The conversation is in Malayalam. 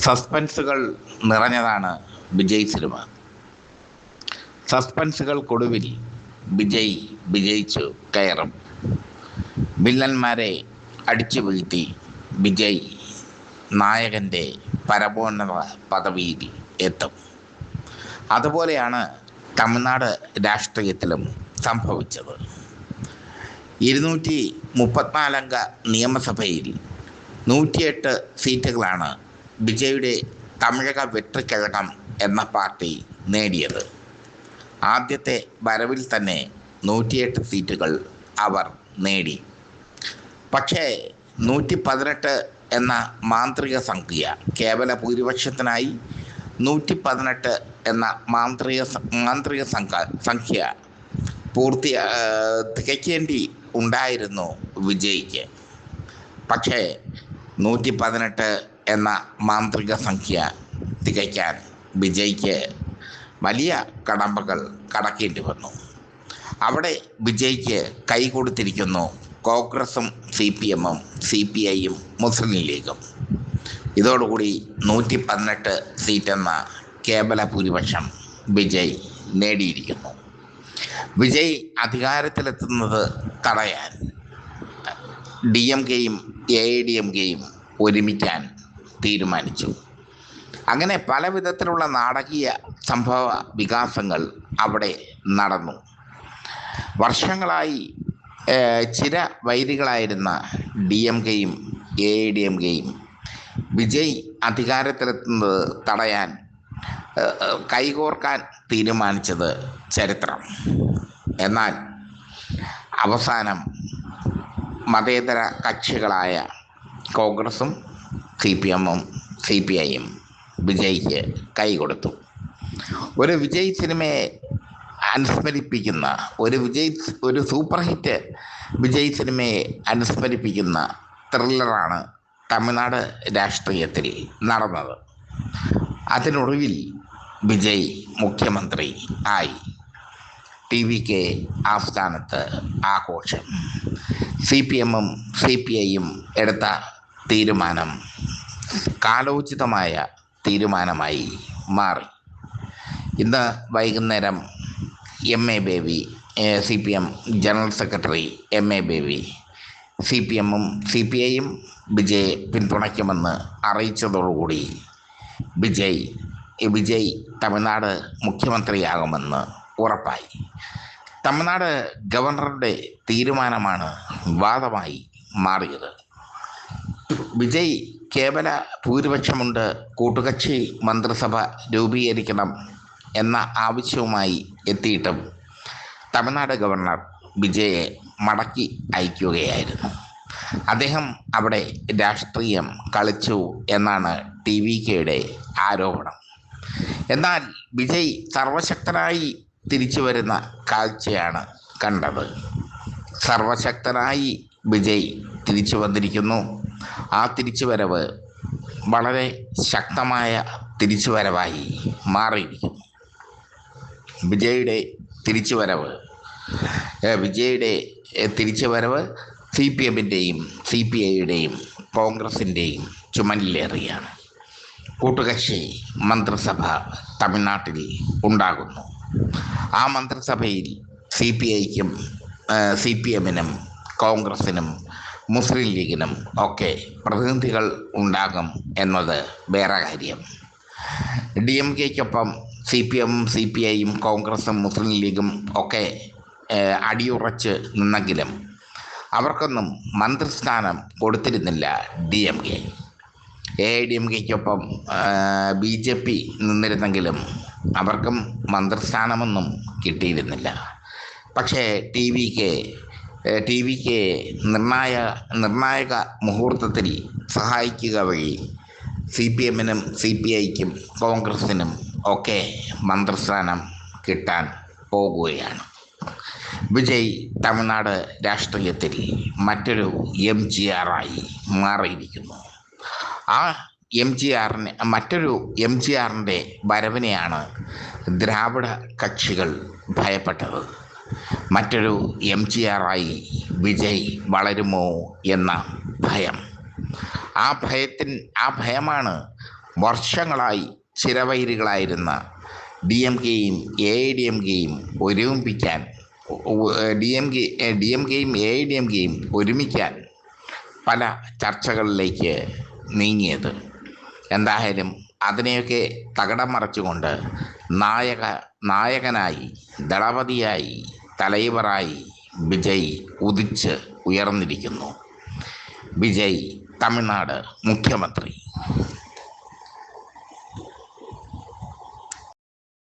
സസ്പെൻസുകൾ നിറഞ്ഞതാണ് വിജയ് സിനിമ. സസ്പെൻസുകൾക്കൊടുവിൽ വിജയ് വിജയിച്ചു കയറും. വില്ലന്മാരെ അടിച്ചു വീഴ്ത്തി വിജയ് നായകൻ്റെ പരമോന്നത പദവിയിൽ എത്തും. അതുപോലെയാണ് തമിഴ്നാട് രാഷ്ട്രീയത്തിലും സംഭവിച്ചത്. 234 അംഗ നിയമസഭയിൽ 108 സീറ്റുകളാണ് വിജയുടെ തമിഴക വെട്രിക്കഴകം എന്ന പാർട്ടി നേടിയത്. ആദ്യത്തെ വരവിൽ തന്നെ 108 സീറ്റുകൾ അവർ നേടി. പക്ഷേ 118 എന്ന മാന്ത്രിക സംഖ്യ, കേവല ഭൂരിപക്ഷത്തിനായി 118 എന്ന മാന്ത്രിക സംഖ്യ തികയ്ക്കേണ്ടി ഉണ്ടായിരുന്നു വിജയ്ക്ക്. പക്ഷേ 118 എന്ന മാന്ത്രിക സംഖ്യ തികയ്ക്കാൻ വിജയ്ക്ക് വലിയ കടമ്പകൾ കടക്കേണ്ടി വന്നു. അവിടെ വിജയ്ക്ക് കൈ കൊടുത്തിരിക്കുന്നു കോൺഗ്രസും CPM-ഉം CPI-യും മുസ്ലിം ലീഗും. ഇതോടുകൂടി 118 സീറ്റെന്ന കേവല ഭൂരിപക്ഷം വിജയ് നേടിയിരിക്കുന്നു. വിജയ് അധികാരത്തിലെത്തുന്നത് തടയാൻ DMK-യും AIADMK-യും ഒരുമിക്കാൻ തീരുമാനിച്ചു. അങ്ങനെ പല വിധത്തിലുള്ള നാടകീയ സംഭവ വികാസങ്ങൾ അവിടെ നടന്നു. വർഷങ്ങളായി ചിര വൈരികളായിരുന്ന DMK-യും AIADMK-യും വിജയ് അധികാരത്തിലെത്തുന്നത് തടയാൻ കൈകോർക്കാൻ തീരുമാനിച്ചത് ചരിത്രം. എന്നാൽ അവസാനം മതേതര കക്ഷികളായ കോൺഗ്രസും CPM-ഉം CPI-യും വിജയ്ക്ക് കൈകൊടുത്തു. ഒരു വിജയ് സിനിമയെ അനുസ്മരിപ്പിക്കുന്ന ഒരു സൂപ്പർ ഹിറ്റ് വിജയ് സിനിമയെ അനുസ്മരിപ്പിക്കുന്ന ത്രില്ലറാണ് തമിഴ്നാട് രാഷ്ട്രീയത്തിൽ നടന്നത്. അതിനൊടുവിൽ വിജയ് മുഖ്യമന്ത്രി ആയി. TVK ആസ്ഥാനത്ത് ആഘോഷം. CPM-ഉം CPI-യും എടുത്ത തീരുമാനം കാലോചിതമായ തീരുമാനമായി മാറി. ഇന്ന് വൈകുന്നേരം MA Baby, CPM general secretary MA Baby, CPM-ഉം CPI-യും വിജയെ പിന്തുണയ്ക്കുമെന്ന് അറിയിച്ചതോടുകൂടി വിജയ് തമിഴ്നാട് മുഖ്യമന്ത്രിയാകുമെന്ന് ഉറപ്പായി. തമിഴ്നാട് ഗവർണറുടെ തീരുമാനമാണ് വിവാദമായി മാറിയത്. വിജയ് കേവല ഭൂരിപക്ഷമുണ്ട്, കൂട്ടുകക്ഷി മന്ത്രിസഭ രൂപീകരിക്കണം എന്ന ആവശ്യവുമായി എത്തിയിട്ടും തമിഴ്നാട് ഗവർണർ വിജയെ മടക്കി അയക്കുകയായിരുന്നു. അദ്ദേഹം അവിടെ രാഷ്ട്രീയം കളിച്ചു എന്നാണ് TVK-യുടെ ആരോപണം. എന്നാൽ വിജയ് സർവശക്തനായി തിരിച്ചു വരുന്ന കാഴ്ചയാണ് കണ്ടത്. സർവശക്തനായി വിജയ് തിരിച്ചു വന്നിരിക്കുന്നു. ആ തിരിച്ചുവരവ് വളരെ ശക്തമായ തിരിച്ചുവരവായി മാറിയിരിക്കുന്നു. വിജയുടെ തിരിച്ചുവരവ് CPM-ൻ്റെയും CPI-യുടെയും കോൺഗ്രസിൻ്റെയും ചുമലിലേറിയാണ്. കൂട്ടുകക്ഷി മന്ത്രിസഭ തമിഴ്നാട്ടിൽ ഉണ്ടാകുന്നു. ആ മന്ത്രിസഭയിൽ CPI-ക്കും CPM-നും കോൺഗ്രസിനും മുസ്ലിം ലീഗിനും ഒക്കെ പ്രതിനിധികൾ ഉണ്ടാകും എന്നത് വേറെ കാര്യം. DMK-ക്കൊപ്പം CPM-ഉം CPI-യും കോൺഗ്രസും മുസ്ലിം ലീഗും ഒക്കെ അടിയുറച്ച് നിന്നെങ്കിലും അവർക്കൊന്നും മന്ത്രിസ്ഥാനം കൊടുത്തിരുന്നില്ല DMK. AIADMK-ക്കൊപ്പം BJP നിന്നിരുന്നെങ്കിലും അവർക്കും മന്ത്രിസ്ഥാനമൊന്നും കിട്ടിയിരുന്നില്ല. പക്ഷേ TVK നിർണായക മുഹൂർത്തത്തിൽ സഹായിക്കുക വഴി CPM-നും CPI-ക്കും കോൺഗ്രസിനും ഒക്കെ മന്ത്രിസ്ഥാനം കിട്ടാൻ പോകുകയാണ്. വിജയ് തമിഴ്നാട് രാഷ്ട്രീയത്തിൽ മറ്റൊരു MGR-ആയി മാറിയിരിക്കുന്നു. ആ മറ്റൊരു MGR-ൻ്റെ വരവിനെയാണ് ദ്രാവിഡ കക്ഷികൾ ഭയപ്പെട്ടത്. മറ്റൊരു MGR-ആയി വിജയ് വളരുമോ എന്ന ഭയം. ആ ഭയമാണ് വർഷങ്ങളായി ചിരവൈരികളായിരുന്ന ഡി എം കെയും എ ഐ ഡി എം കെയും ഒരുമിപ്പിക്കാൻ ഡി എം കെയും എ ഐ ഡി എം കെയും ഒരുമിക്കാൻ പല ചർച്ചകളിലേക്ക് നീങ്ങിയത്. എന്തായാലും അതിനെയൊക്കെ തകിടം മറിച്ചുകൊണ്ട് നായകനായി, ദളപതിയായി, തലൈവറായി വിജയ് ഉദിച്ച് ഉയർന്നിരിക്കുന്നു. വിജയ് തമിഴ്നാട് മുഖ്യമന്ത്രി.